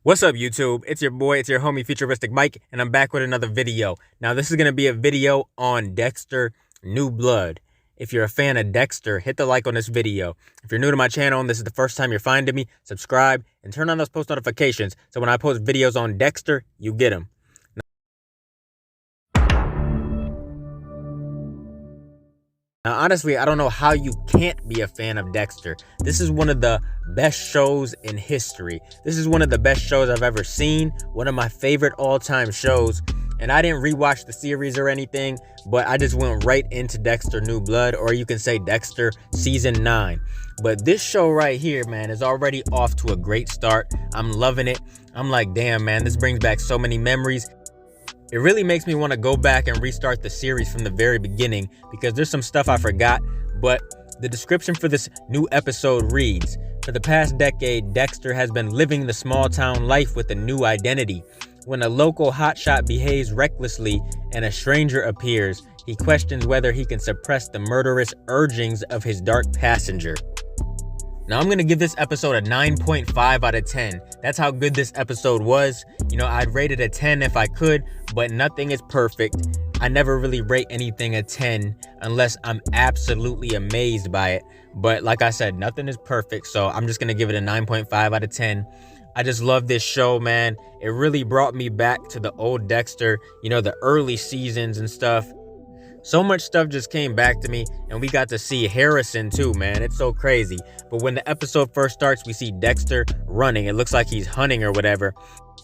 What's up, YouTube? It's your boy, it's your homie, FuturisticMike, and I'm back with another video. Now, this is going to be a video on Dexter New Blood. If you're a fan of Dexter, hit the like on this video. If you're new to my channel and this is the first time you're finding me, subscribe and turn on those post notifications so when I post videos on Dexter, you get them. Now, honestly, I don't know how you can't be a fan of Dexter. This is one of the best shows in history. This is one of the best shows I've ever seen. One of my favorite all-time shows. And I didn't rewatch the series or anything, but I just went right into Dexter New Blood, or you can say Dexter Season 9. But this show right here, man, is already off to a great start. I'm loving it. I'm like, damn, man, this brings back so many memories. It really makes me want to go back and restart the series from the very beginning because there's some stuff I forgot, but the description for this new episode reads, "For the past decade, Dexter has been living the small town life with a new identity. When a local hotshot behaves recklessly and a stranger appears, he questions whether he can suppress the murderous urgings of his dark passenger." Now, I'm going to give this episode a 9.5 out of 10. That's how good this episode was. You know, I'd rate it a 10 if I could, but nothing is perfect. I never really rate anything a 10 unless I'm absolutely amazed by it. But like I said, nothing is perfect, so I'm just going to give it a 9.5 out of 10. I just love this show, man. It really brought me back to the old Dexter, you know, the early seasons and stuff. So much stuff just came back to me, and we got to see Harrison too, man. It's so crazy. But when the episode first starts, we see Dexter running. It looks like he's hunting or whatever.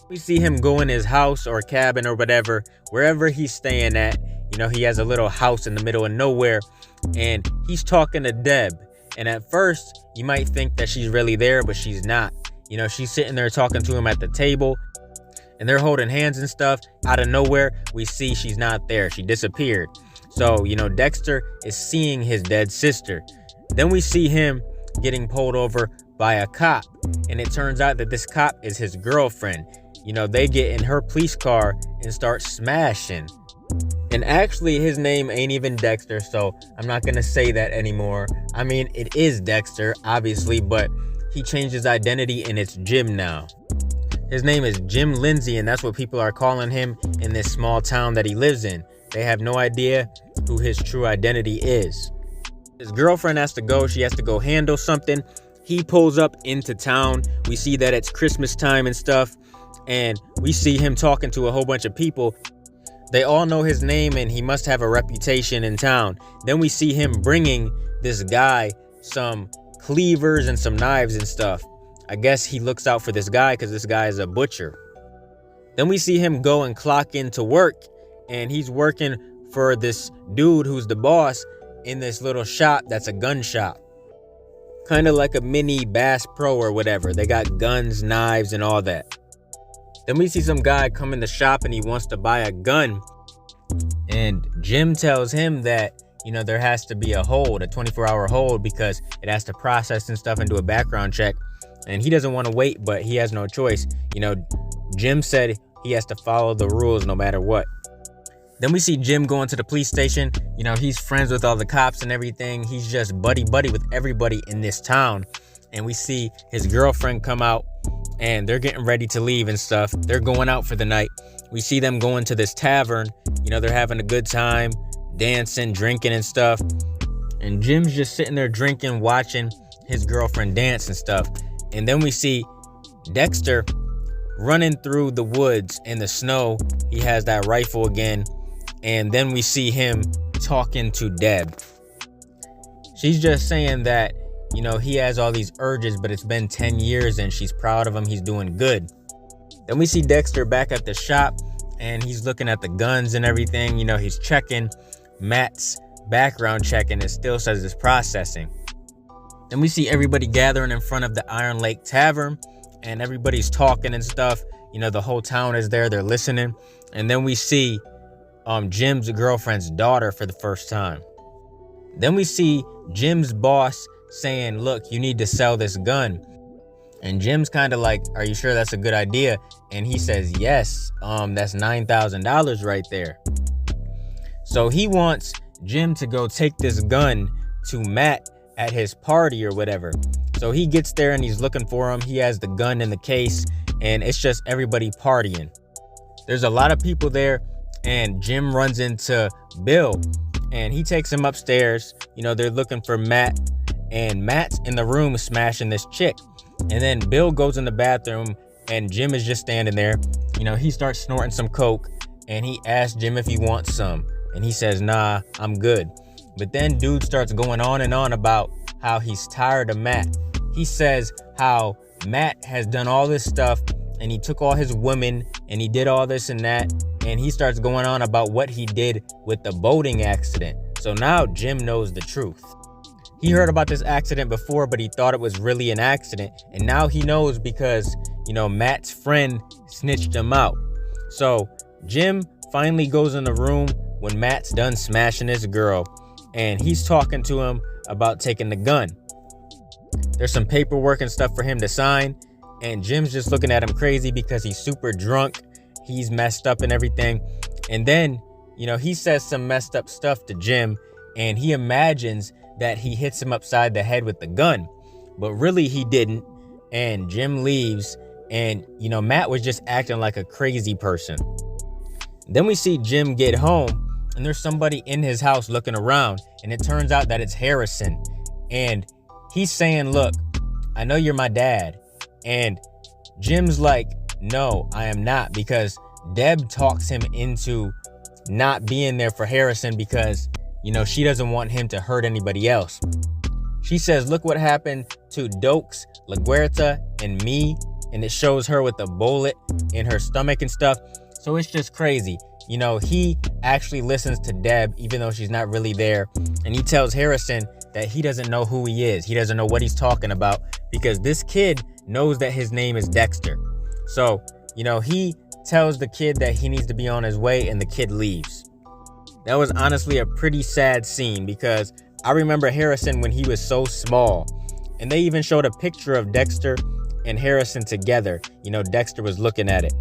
We see him go in his house or cabin or whatever, wherever he's staying at. You know, he has a little house in the middle of nowhere, and he's talking to Deb. And at first, you might think that she's really there, but she's not. You know, she's sitting there talking to him at the table, and they're holding hands and stuff. Out of nowhere, we see she's not there. She disappeared. So, you know, Dexter is seeing his dead sister. Then we see him getting pulled over by a cop. And it turns out that this cop is his girlfriend. You know, they get in her police car and start smashing. And actually, his name ain't even Dexter, so I'm not going to say that anymore. I mean, it is Dexter, obviously, but he changed his identity and it's Jim now. His name is Jim Lindsay, and that's what people are calling him in this small town that he lives in. They have no idea who his true identity is. His girlfriend has to go. She has to go handle something. He pulls up into town. We see that it's Christmas time and stuff. And we see him talking to a whole bunch of people. They all know his name and he must have a reputation in town. Then we see him bringing this guy some cleavers and some knives and stuff. I guess he looks out for this guy because this guy is a butcher. Then we see him go and clock into work. And he's working for this dude who's the boss in this little shop that's a gun shop. Kind of like a mini Bass Pro or whatever. They got guns, knives, and all that. Then we see some guy come in the shop and he wants to buy a gun. And Jim tells him that, you know, there has to be a hold, a 24-hour hold, because it has to process and stuff and do a background check. And he doesn't want to wait, but he has no choice. You know, Jim said he has to follow the rules no matter what. Then we see Jim going to the police station. You know, he's friends with all the cops and everything. He's just buddy-buddy with everybody in this town. And we see his girlfriend come out and they're getting ready to leave and stuff. They're going out for the night. We see them going to this tavern. You know, they're having a good time, dancing, drinking and stuff. And Jim's just sitting there drinking, watching his girlfriend dance and stuff. And then we see Dexter running through the woods in the snow. He has that rifle again. And then we see him talking to Deb. She's just saying that, you know, he has all these urges, but it's been 10 years and she's proud of him. He's doing good. Then we see Dexter back at the shop and he's looking at the guns and everything. You know, he's checking Matt's background check and it still says it's processing. Then we see everybody gathering in front of the Iron Lake Tavern and everybody's talking and stuff. You know, the whole town is there. They're listening. And then we see Jim's girlfriend's daughter for the first time. Then we see Jim's boss saying, "Look, you need to sell this gun." And Jim's kind of like, "Are you sure that's a good idea?" And he says, "Yes, that's $9,000 right there." So he wants Jim to go take this gun to Matt at his party or whatever. So he gets there and he's looking for him. He has the gun in the case and it's just everybody partying. There's a lot of people there, and Jim runs into Bill, and he takes him upstairs. They're looking for Matt, and Matt's in the room smashing this chick. And then Bill goes in the bathroom, and Jim is just standing there. He starts snorting some coke, and he asks Jim if he wants some, and he says, nah, I'm good. But then dude starts going on and on about how he's tired of Matt. He says how Matt has done all this stuff, and he took all his women, and he did all this and that, and he starts going on about what he did with the boating accident. So now Jim knows the truth. He heard about this accident before, but he thought it was really an accident, and now he knows because, Matt's friend snitched him out. So Jim finally goes in the room when Matt's done smashing his girl, and he's talking to him about taking the gun. There's some paperwork and stuff for him to sign, and Jim's just looking at him crazy because he's super drunk. He's messed up and everything. And then, he says some messed up stuff to Jim, and he imagines that he hits him upside the head with the gun, but really he didn't. And Jim leaves, and Matt was just acting like a crazy person. Then we see Jim get home, and there's somebody in his house looking around, and it turns out that it's Harrison. And he's saying, look, I know you're my dad. And Jim's like, no, I am not, because Deb talks him into not being there for Harrison because, she doesn't want him to hurt anybody else. She says, look what happened to Dokes, LaGuerta, and me. And it shows her with a bullet in her stomach and stuff. So it's just crazy. He actually listens to Deb, even though she's not really there. And he tells Harrison that he doesn't know who he is. He doesn't know what he's talking about because this kid knows that his name is Dexter. So, he tells the kid that he needs to be on his way, and the kid leaves. That was honestly a pretty sad scene because I remember Harrison when he was so small. And they even showed a picture of Dexter and Harrison together. Dexter was looking at it.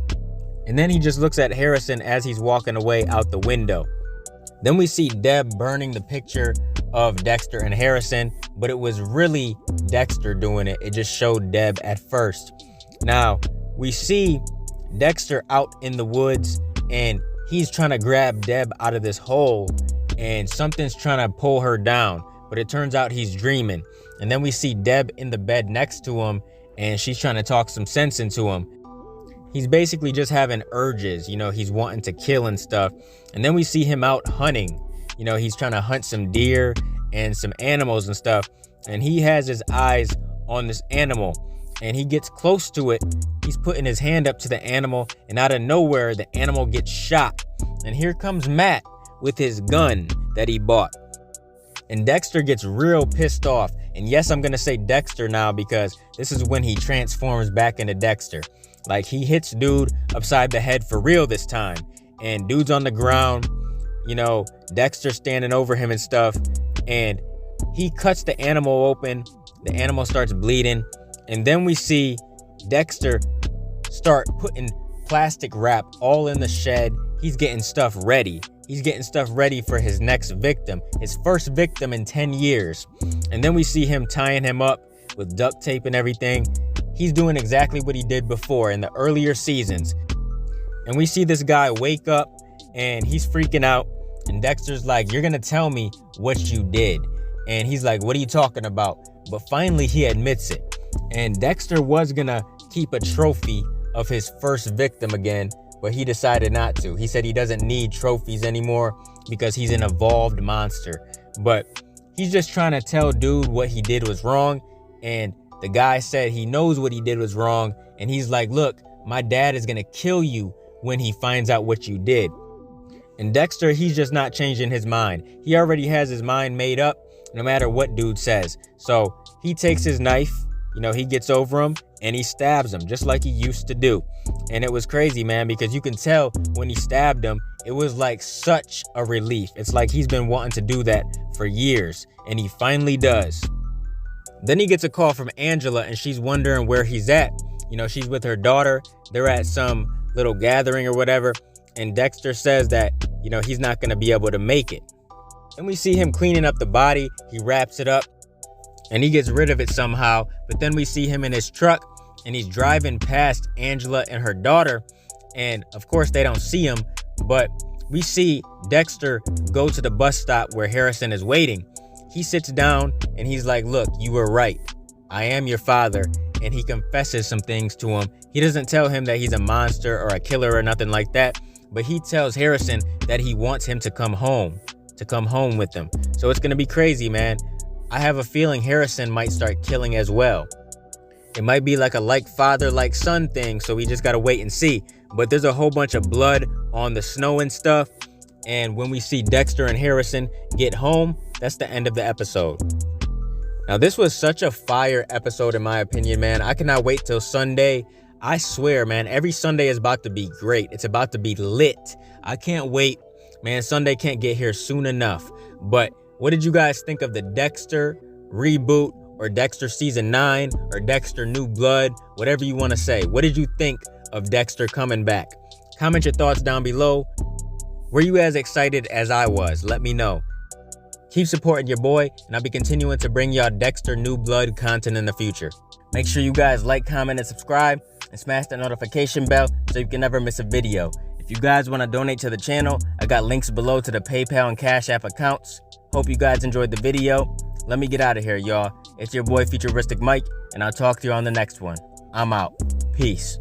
And then he just looks at Harrison as he's walking away out the window. Then we see Deb burning the picture of Dexter and Harrison, but it was really Dexter doing it. It just showed Deb at first. Now, we see Dexter out in the woods, and he's trying to grab Deb out of this hole, and something's trying to pull her down, but it turns out he's dreaming. And then we see Deb in the bed next to him, and she's trying to talk some sense into him. He's basically just having urges, he's wanting to kill and stuff. And then we see him out hunting. He's trying to hunt some deer and some animals and stuff. And he has his eyes on this animal, and he gets close to it. He's putting his hand up to the animal, and out of nowhere, the animal gets shot. And here comes Matt with his gun that he bought. And Dexter gets real pissed off. And yes, I'm going to say Dexter now because this is when he transforms back into Dexter. Like, he hits dude upside the head for real this time. And dude's on the ground, Dexter standing over him and stuff. And he cuts the animal open. The animal starts bleeding. And then we see Dexter start putting plastic wrap all in the shed. He's getting stuff ready. He's getting stuff ready for his next victim, his first victim in 10 years. And then we see him tying him up with duct tape and everything. He's doing exactly what he did before in the earlier seasons. And we see this guy wake up, and he's freaking out. And Dexter's like, you're going to tell me what you did. And he's like, what are you talking about? But finally, he admits it. And Dexter was going to keep a trophy of his first victim again, but he decided not to. He said he doesn't need trophies anymore because he's an evolved monster. But he's just trying to tell dude what he did was wrong. And the guy said he knows what he did was wrong. And he's like, look, my dad is going to kill you when he finds out what you did. And Dexter, he's just not changing his mind. He already has his mind made up no matter what dude says. So he takes his knife, he gets over him and he stabs him just like he used to do. And it was crazy, man, because you can tell when he stabbed him, it was like such a relief. It's like he's been wanting to do that for years, and he finally does. Then he gets a call from Angela, and she's wondering where he's at. She's with her daughter. They're at some little gathering or whatever. And Dexter says that, he's not going to be able to make it. And we see him cleaning up the body. He wraps it up and he gets rid of it somehow. But then we see him in his truck, and he's driving past Angela and her daughter, and of course they don't see him, but we see Dexter go to the bus stop where Harrison is waiting. He sits down and he's like, look, you were right. I am your father. And he confesses some things to him. He doesn't tell him that he's a monster or a killer or nothing like that, but he tells Harrison that he wants him to come home with him. So it's gonna be crazy, man. I have a feeling Harrison might start killing as well. It might be like a like father, like son thing, so we just gotta wait and see. But there's a whole bunch of blood on the snow and stuff. And when we see Dexter and Harrison get home, that's the end of the episode. Now, this was such a fire episode in my opinion, man. I cannot wait till Sunday. I swear, man, every Sunday is about to be great. It's about to be lit. I can't wait. Man, Sunday can't get here soon enough. But what did you guys think of the Dexter reboot, or Dexter season 9, or Dexter New Blood, whatever you want to say? What did you think of Dexter coming back? Comment your thoughts down below. Were you as excited as I was? Let me know. Keep supporting your boy, and I'll be continuing to bring y'all Dexter New Blood content in the future. Make sure you guys like, comment, and subscribe, and smash that notification bell so you can never miss a video. If you guys want to donate to the channel, I got links below to the PayPal and Cash App accounts. Hope you guys enjoyed the video. Let me get out of here, y'all. It's your boy FuturisticMike, and I'll talk to you on the next one. I'm out. Peace.